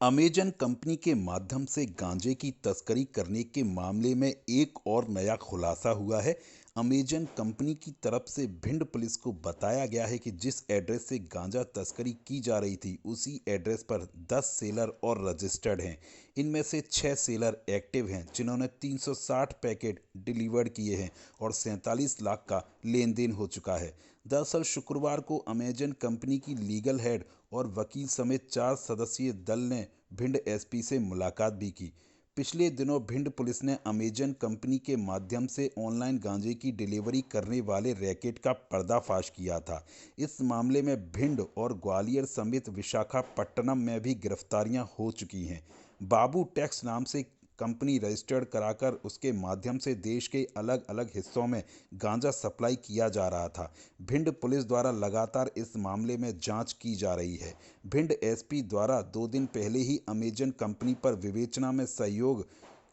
Amazon company के माध्यम से गांजे की तस्करी करने के मामले में एक और नया खुलासा हुआ है। अमेजन कंपनी की तरफ से भिंड पुलिस को बताया गया है कि जिस एड्रेस से गांजा तस्करी की जा रही थी उसी एड्रेस पर 10 सेलर और रजिस्टर्ड हैं। इनमें से 6 सेलर एक्टिव हैं जिन्होंने 360 पैकेट डिलीवर्ड किए हैं और 47 लाख का लेन देन हो चुका है। दरअसल शुक्रवार को अमेजन कंपनी की लीगल हेड और वकील समेत 4 सदस्यीय दल ने भिंड एसपी से मुलाकात भी की। पिछले दिनों भिंड पुलिस ने अमेजन कंपनी के माध्यम से ऑनलाइन गांजे की डिलीवरी करने वाले रैकेट का पर्दाफाश किया था। इस मामले में भिंड और ग्वालियर समेत विशाखापट्टनम में भी गिरफ्तारियां हो चुकी हैं। बाबू टैक्स नाम से कंपनी रजिस्टर्ड कराकर उसके माध्यम से देश के अलग अलग हिस्सों में गांजा सप्लाई किया जा रहा था। भिंड पुलिस द्वारा लगातार इस मामले में जांच की जा रही है। भिंड एसपी द्वारा 2 दिन पहले ही अमेजन कंपनी पर विवेचना में सहयोग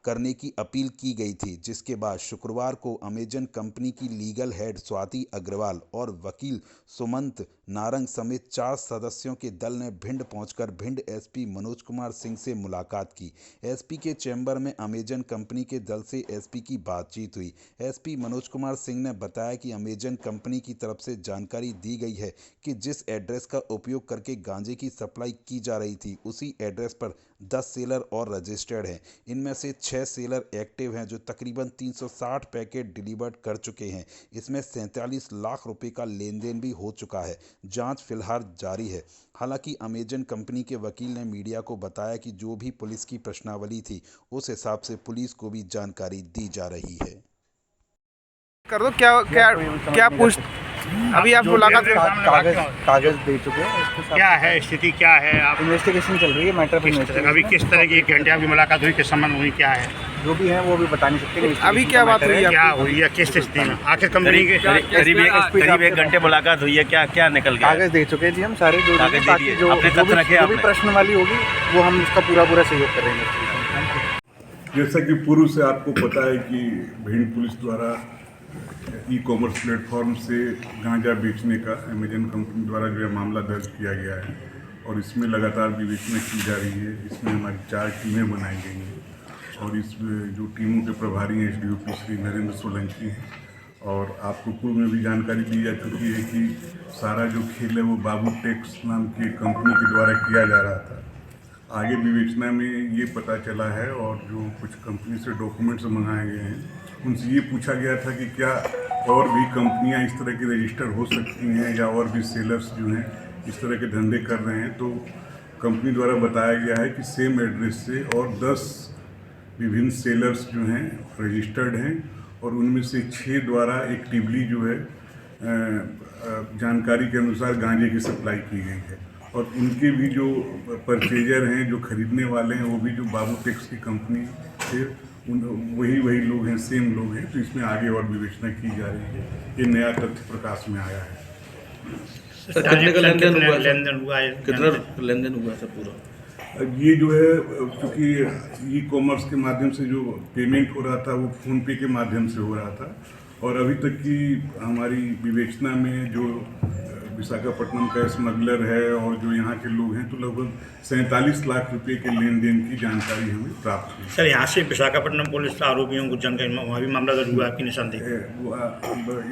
करने की अपील की गई थी, जिसके बाद शुक्रवार को अमेजन कंपनी की लीगल हेड स्वाति अग्रवाल और वकील सुमंत नारंग समेत 4 सदस्यों के दल ने भिंड पहुंचकर भिंड एसपी मनोज कुमार सिंह से मुलाकात की। एसपी के चैम्बर में अमेजन कंपनी के दल से एसपी की बातचीत हुई। एसपी मनोज कुमार सिंह ने बताया कि अमेजन कंपनी की तरफ से जानकारी दी गई है कि जिस एड्रेस का उपयोग करके गांजे की सप्लाई की जा रही थी उसी एड्रेस पर 10 सेलर और रजिस्टर्ड हैं। इनमें से 6 सेलर एक्टिव हैं जो तकरीबन 360 पैकेट डिलीवर्ड कर चुके हैं। इसमें 47 लाख रुपए का लेन देन भी हो चुका है। जांच फिलहाल जारी है। हालांकि अमेजन कंपनी के वकील ने मीडिया को बताया कि जो भी पुलिस की प्रश्नावली थी उस हिसाब से पुलिस को भी जानकारी दी जा रही है। कर दो क्या क्या क्या पूछ अभी आप मुलाकात कागज दे चुके हैं। इसके साथ क्या है स्थिति, क्या है आप इन्वेस्टिगेशन चल रही है। मैटर अभी किस तरह की 1 घंटे आपकी मुलाकात हुई, किस संबंध हुई, क्या है, जो भी है वो भी बता नहीं सकते। अभी क्या बात हुई है, क्या हुई है, किस स्थिति में आखिर कंपनी के करीब 1 घंटे मुलाकात हुई है, क्या क्या निकल गया? कागज दे चुके जी हम सारे, जो भी प्रश्न वाली होगी वो हम उसका पूरा सहयोग करेंगे। जैसा कि पूर्व से आपको पता है कि भिंड पुलिस द्वारा ई कॉमर्स प्लेटफॉर्म से गांजा बेचने का अमेजन कंपनी द्वारा जो है मामला दर्ज किया गया है और इसमें लगातार विवेचना की जा रही है। इसमें हमारी 4 टीमें बनाई गई हैं और इसमें जो टीमों के प्रभारी हैं एसडीओपी श्री नरेंद्र सोलंकी हैं। और आपको पूर्व में भी जानकारी दी जा चुकी है कि सारा जो खेल है वो बाबू टैक्स नाम की कंपनी के द्वारा किया जा रहा था। आगे विवेचना में ये पता चला है और जो कुछ कंपनी से डॉक्यूमेंट्स मंगाए गए हैं उनसे ये पूछा गया था कि क्या और भी कंपनियां इस तरह की रजिस्टर हो सकती हैं या और भी सेलर्स जो हैं इस तरह के धंधे कर रहे हैं। तो कंपनी द्वारा बताया गया है कि सेम एड्रेस से और 10 विभिन्न सेलर्स जो हैं रजिस्टर्ड हैं और उनमें से 6 द्वारा एक्टिवली जो है जानकारी के अनुसार गांजे की सप्लाई की गई है और उनके भी जो परचेजर हैं, जो खरीदने वाले हैं, वो भी जो बाबू टैक्स की कंपनी से वही लोग हैं, सेम लोग हैं। तो इसमें आगे और विवेचना की जा रही है। ये नया तथ्य प्रकाश में आया है। कितने का लेन देन हुआ है? कितना लेन देन हुआ है पूरा? ये जो है क्योंकि ई कॉमर्स के माध्यम से जो पेमेंट हो रहा था वो फ़ोन पे के माध्यम से हो रहा था और अभी तक की हमारी विवेचना में जो विशाखापट्टनम का स्मगलर है और जो यहाँ के लोग हैं तो लगभग 47 लाख रुपए के लेन देन की जानकारी हमें प्राप्त हुई। सर, यहाँ से विशाखापट्टनम पुलिस आरोपियों को जानकारी वहाँ भी मामला दर्ज हुआ आपकी निशानदेही?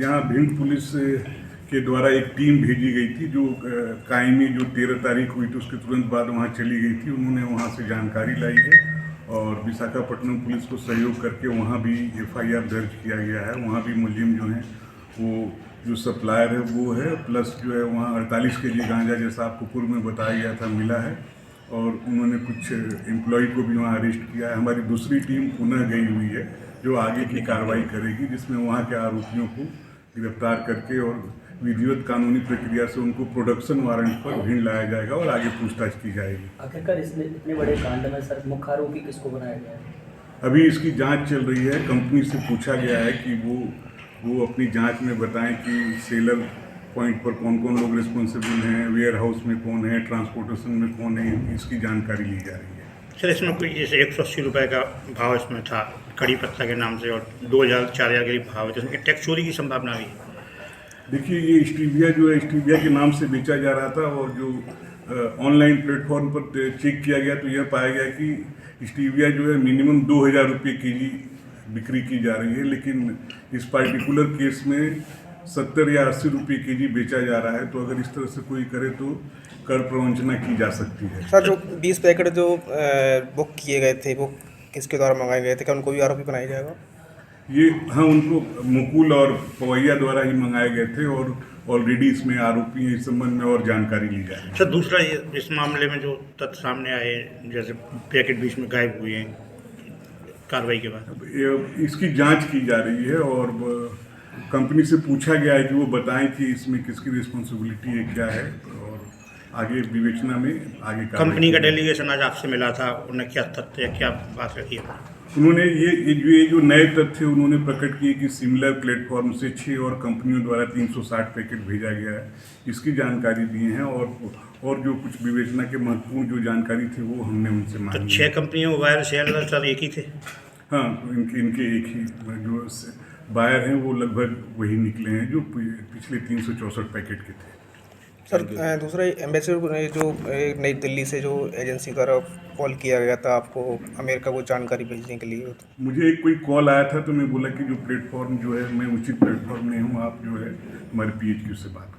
यहाँ भिंड पुलिस के द्वारा एक टीम भेजी गई थी जो कायमी जो 13 तारीख हुई थी उसके तुरंत बाद वहाँ चली गई थी। उन्होंने वहाँ से जानकारी लाई है और विशाखापट्टनम पुलिस को सहयोग करके वहाँ भी FIR दर्ज किया गया है। वहाँ भी मुलजिम जो हैं वो जो सप्लायर है वो है, प्लस जो है वहाँ 48 kg गांजा जैसा आपको पूर्व में बताया गया था मिला है और उन्होंने कुछ एम्प्लॉय को भी वहाँ अरेस्ट किया है। हमारी दूसरी टीम पुनः गई हुई है जो आगे की कार्रवाई करेगी, जिसमें वहाँ के आरोपियों को गिरफ्तार करके और विधिवत कानूनी प्रक्रिया से उनको प्रोडक्शन वारंट पर भिंड लाया जाएगा और आगे पूछताछ की जाएगी। आखिरकार इतने बड़े कांड में सर मुख्य आरोपी किसको बनाया गया है? अभी इसकी जांच चल रही है। कंपनी से पूछा गया है कि वो अपनी जांच में बताएं कि सेलर पॉइंट पर कौन कौन लोग रिस्पॉन्सिबल हैं, वेयर हाउस में कौन है, ट्रांसपोर्टेशन में कौन है, इसकी जानकारी ली जा रही है। सर, इसमें कोई जैसे 180 रुपये का भाव इसमें था कड़ी पत्ता के नाम से और 2000-4000 के भाव है, तो इसमें टैक्स चोरी की संभावना भी? देखिए, ये स्टीविया जो है स्टीविया के नाम से बेचा जा रहा था और जो ऑनलाइन प्लेटफॉर्म पर चेक किया गया तो यह पाया गया कि स्टीविया जो है मिनिमम 2,000 रुपये केजी बिक्री की जा रही है, लेकिन इस पार्टिकुलर केस में 70 या 80 रुपये केजी बेचा जा रहा है। तो अगर इस तरह से कोई करे तो कर प्रवंचना की जा सकती है। सर जो 20 पैकेट जो बुक किए गए थे वो किसके द्वारा मंगाए गए थे, क्या उनको भी आरोपी बनाया जाएगा? ये हाँ, उनको मुकुल और पवैया द्वारा ही मंगाए गए थे और ऑलरेडी इसमें आरोपी हैं। इस संबंध में और जानकारी ली जा रही है। सर दूसरा ये इस मामले में जो तथ्य सामने आए, जैसे पैकेट बीच में गायब हुए हैं, कार्रवाई के बाद इसकी जांच की जा रही है और कंपनी से पूछा गया है कि वो बताएं कि इसमें किसकी रिस्पॉन्सिबिलिटी है, क्या है, और आगे विवेचना में आगे कंपनी का डेलीगेशन आज आपसे मिला था, उन्होंने क्या तथ्य या क्या बात रखी है? उन्होंने ये जो नए तथ्य उन्होंने प्रकट किए कि सिमिलर प्लेटफॉर्म से 6 और कंपनियों द्वारा 360 पैकेट भेजा गया है, इसकी जानकारी दी है। और जो कुछ विवेचना के महत्वपूर्ण जो जानकारी थी वो हमने उनसे तो मांगी। 6 कंपनियों में वायर शेयर सर एक ही थे? हाँ, इनके एक ही जो बायर हैं वो लगभग वही निकले हैं जो पिछले 364 पैकेट के थे। सर दूसरा एम्बेसडर जो नई दिल्ली से जो एजेंसी द्वारा कॉल किया गया था आपको अमेरिका को जानकारी भेजने के लिए, मुझे एक कोई कॉल आया था तो मैं बोला कि जो प्लेटफॉर्म जो है मैं उचित प्लेटफॉर्म नहीं हूँ, आप जो है हमारे PHQ से बात